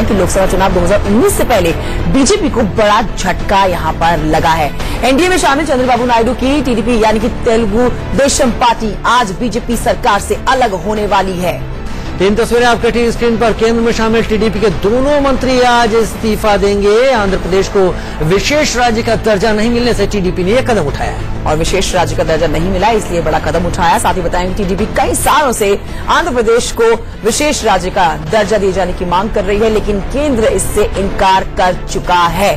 कि लोकसभा चुनाव 2019 से पहले बीजेपी को बड़ा झटका यहां पर लगा है। एनडीए में शामिल चंद्रबाबू नायडू की टीडीपी यानी कि तेलुगु देशम पार्टी आज बीजेपी सरकार से अलग होने वाली है। तीन तस्वीरें आपके टीवी स्क्रीन पर। केंद्र में शामिल टीडीपी के दोनों मंत्री आज इस्तीफा देंगे। आंध्र प्रदेश को विशेष राज्य का दर्जा नहीं मिलने से टीडीपी ने यह कदम उठाया है और विशेष राज्य का दर्जा नहीं मिला इसलिए बड़ा कदम उठाया। साथ ही बताएंगे टीडीपी कई सालों से आंध्र प्रदेश को विशेष राज्य का दर्जा दिए जाने की मांग कर रही है, लेकिन केंद्र इससे इनकार कर चुका है।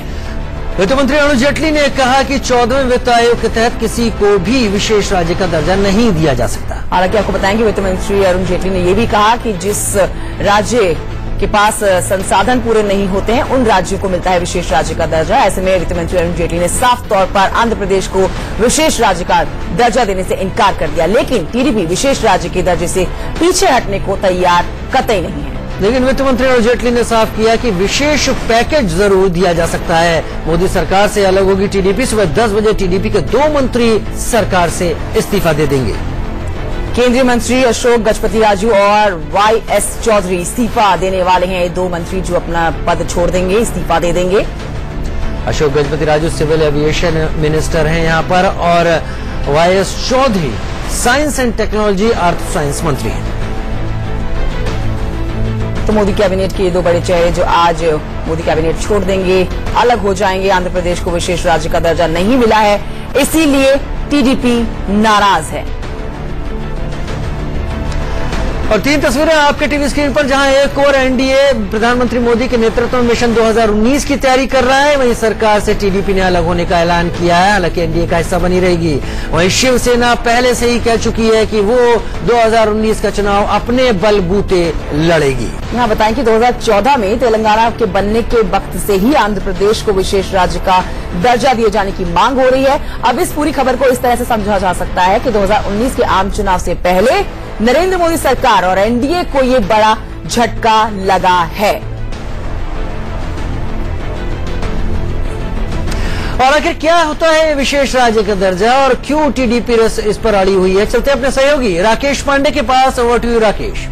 वित्त मंत्री अरुण जेटली ने कहा कि 14वें वित्त आयोग के तहत किसी को भी विशेष राज्य का दर्जा नहीं दिया जा सकता। हालांकि आपको बताएंगे वित्त मंत्री अरुण जेटली ने यह भी कहा कि जिस राज्य के पास संसाधन पूरे नहीं होते हैं उन राज्यों को मिलता है विशेष राज्य का दर्जा। ऐसे में वित्त मंत्री अरुण जेटली ने साफ तौर पर आंध्र प्रदेश को विशेष राज्य का दर्जा देने से इनकार कर दिया, लेकिन टीडीपी विशेष राज्य के दर्जे से पीछे हटने को तैयार कतई नहीं है। लेकिन वित्त मंत्री अरुण जेटली ने साफ किया कि विशेष पैकेज जरूर दिया जा सकता है। मोदी सरकार से अलग होगी टीडीपी। सुबह 10 बजे टीडीपी के 2 मंत्री सरकार से इस्तीफा दे देंगे। केंद्रीय मंत्री अशोक गजपति राजू और वाईएस चौधरी इस्तीफा देने वाले हैं। 2 मंत्री जो अपना पद छोड़ देंगे, इस्तीफा दे देंगे। Ashok Gajapati Raju civil aviation minister हैं यहाँ पर और YS Chowdary science and technology earth science मंत्री हैं। तो मोदी कैबिनेट के 2 बड़े चेहरे जो आज मोदी कैबिनेट छोड़ देंगे, अलग हो जाएंगे। आंध्र प्रदेश को विशेष राज्य का दर्जा नहीं मिला है, इसीलिए टीडीपी नाराज है। और 3 तस्वीरें आपके टीवी स्क्रीन पर, जहां एक और एनडीए प्रधानमंत्री मोदी के नेतृत्व में मिशन 2019 की तैयारी कर रहा है, वहीं सरकार से टीडीपी ने अलग होने का ऐलान किया है। हालांकि एनडीए का हिस्सा बनी रहेगी। वहीं शिवसेना पहले से ही कह चुकी है कि वो 2019 का चुनाव अपने बलबूते लड़ेगी। यहाँ बताएं कि 2014 में तेलंगाना के बनने के वक्त से ही आंध्र प्रदेश को विशेष राज्य का दर्जा दिए जाने की मांग हो रही है। अब इस पूरी खबर को इस तरह से समझा जा सकता है कि 2019 के आम चुनाव से पहले नरेंद्र मोदी सरकार और एनडीए को ये बड़ा झटका लगा है। और आखिर क्या होता है विशेष राज्य का दर्जा और क्यों टीडीपी इस पर अड़ी हुई है? चलते अपने सहयोगी राकेश पांडे के पास। Over to you Rakesh.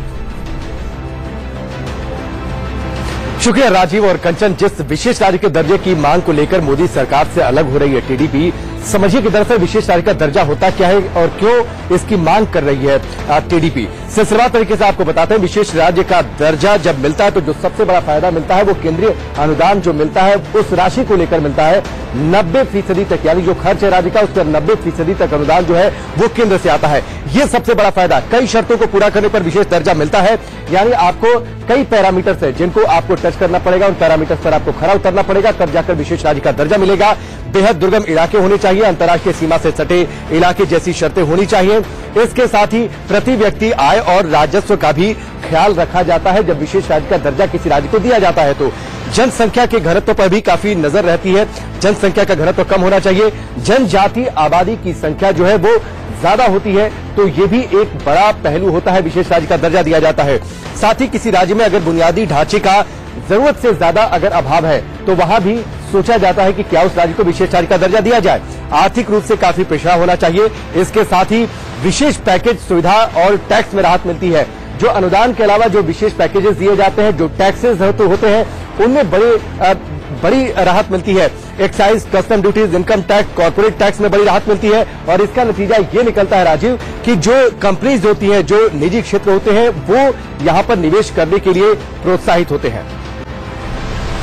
शुक्रिया राजीव और कंचन। जिस विशेष राज्य के दर्जे की मांग को लेकर मोदी सरकार से अलग हो रही है टीडीपी, समझिए कि दरअसल विशेष राज्य का दर्जा होता क्या है और क्यों इसकी मांग कर रही है टीडीपी। सिलसिलेवार तरीके से आपको बताते हैं, विशेष राज्य का दर्जा जब मिलता है तो जो सबसे बड़ा फायदा मिलता है वो केंद्रीय अनुदान जो मिलता है उस राशि को लेकर मिलता है। 90% तक, यानी जो खर्च है राज्य का उसका 90% तक अनुदान जो है वो केंद्र से आता है। ये सबसे बड़ा फायदा। कई शर्तों को पूरा करने पर विशेष दर्जा मिलता है, यानी आपको कई पैरामीटर्स है जिनको आपको टच करना पड़ेगा, उन पैरामीटर्स पर आपको खरा उतरना पड़ेगा, तब जाकर विशेष राज्य का दर्जा मिलेगा। बेहद दुर्गम इलाके होने चाहिए, अंतर्राष्ट्रीय सीमा से सटे इलाके जैसी शर्तें होनी चाहिए। इसके साथ ही प्रति व्यक्ति आय और राजस्व का भी ख्याल रखा जाता है। जब विशेष राज्य का दर्जा किसी राज्य को दिया जाता है तो जनसंख्या के घनत्व पर भी काफी नजर रहती है। जनसंख्या का घनत्व कम होना चाहिए, जनजाति आबादी की संख्या जो है वो ज्यादा होती है, तो ये भी एक बड़ा पहलू होता है, विशेष राज्य का दर्जा दिया जाता है। साथ ही किसी राज्य में अगर बुनियादी ढांचे का जरूरत से ज्यादा अगर अभाव है तो वहां भी सोचा जाता है कि क्या उस राज्य को विशेष राज्य का दर्जा दिया जाए। आर्थिक रूप से काफी पिछड़ा होना चाहिए। इसके साथ ही विशेष पैकेज सुविधा और टैक्स में राहत मिलती है। जो अनुदान के अलावा जो विशेष पैकेजेस दिए जाते हैं, जो टैक्सेस होते हैं, उनमें बड़ी राहत मिलती है। Excise, custom duties, income tax, corporate tax में बड़ी राहत मिलती है। और इसका नतीजा ये निकलता है राजीव कि जो कंपनीज होती हैं, जो निजी क्षेत्र होते हैं, वो यहाँ पर निवेश करने के लिए प्रोत्साहित होते हैं।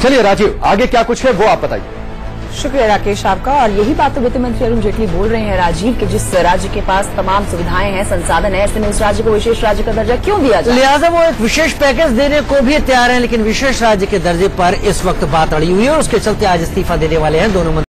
चलिए राजीव, आगे क्या कुछ है वो आप बताइए। शुक्रिया राकेश आपका। और यही बात तो वित्त मंत्री अरुण जेटली बोल रहे हैं राजीव कि जिस राज्य के पास तमाम सुविधाएं हैं, संसाधन है, ऐसे में उस राज्य को विशेष राज्य का दर्जा क्यों दिया जाए? लिहाजा वो एक विशेष पैकेज देने को भी तैयार है, लेकिन विशेष राज्य के दर्जे पर इस वक्त बात अड़ी हुई है और उसके चलते आज इस्तीफा देने वाले हैं दोनों।